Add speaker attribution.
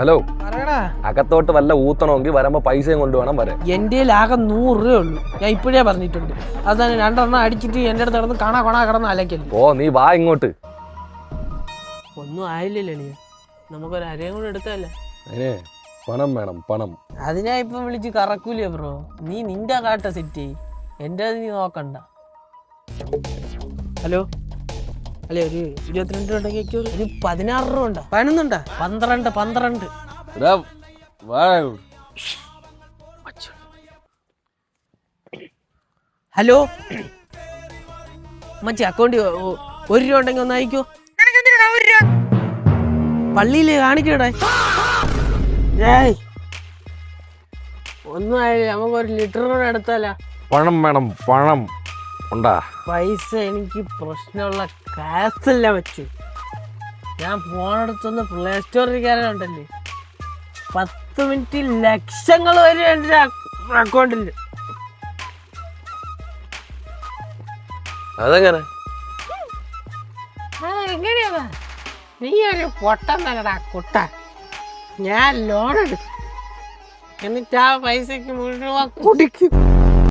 Speaker 1: Hello, അകത്തോട്ട് വല്ല ഊത്തണമെങ്കിൽ വരുമ്പോ പൈസയും കൊണ്ടുവേണം വരാൻ.
Speaker 2: എന്റെ ആകെ 100 രൂപയുള്ളൂ. ഞാൻ ഇപ്പോഴേ പറഞ്ഞിട്ടുണ്ട്. അതാണ് 2 അടിച്ചിട്ട് എന്റെ അടുത്ത് കിടന്ന് കാണാ കിടന്ന് അലക്കല്ലേ.
Speaker 1: ഓ നീ വാ ഇങ്ങോട്ട്.
Speaker 2: ഒന്നും ആയില്ലല്ലോ നീ. നമുക്കൊരു അരയും കൂടെ എടുത്തല്ലേ.
Speaker 1: അതിനെ പണം വേണം, പണം.
Speaker 2: അതിനാ ഇപ്പൊ വിളിച്ച് കറക്കൂലേ ബ്രോ. നീ നിന്റെ കാട്ട സെറ്റ് ചെയ്, എന്റെ നീ നോക്കണ്ട. ഹലോ അല്ലേ, ഒരു 22 രൂപ ഉണ്ടെങ്കിൽ ഒരു 16 രൂപ ഉണ്ടോ? 11 12. ഹലോ മച്ചി, അക്കൗണ്ട് 1 രൂപ ഉണ്ടെങ്കിൽ ഒന്ന് അയക്കോ. പള്ളിയില് കാണിക്കടേ. ഒന്നും ആയില്ല, നമുക്ക് 1 ലിറ്റർ കൂടെ എടുത്താല.
Speaker 1: പണം വേണം, പണം ഉണ്ടാ.
Speaker 2: പൈസ എനിക്ക് പ്രശ്നമുള്ള കാശല്ല വെച്ചു. ഞാൻ ഫോണെടുത്തൊന്ന് പ്ലേ സ്റ്റോറിൽ കയറാനുണ്ടല്ലേ, 10 മിനിറ്റ് ലക്ഷങ്ങൾ വരും എൻ്റെ അക്കൗണ്ടിൽ.
Speaker 1: അതെങ്ങനെ?
Speaker 2: എങ്ങനെയാ? നീ ഒരു പൊട്ടന്നല്ലടാ കുട്ട. ഞാൻ ലോൺ എടുക്കും, എന്നിട്ട് ആ പൈസക്ക് മുഴുവൻ കുടിക്കും.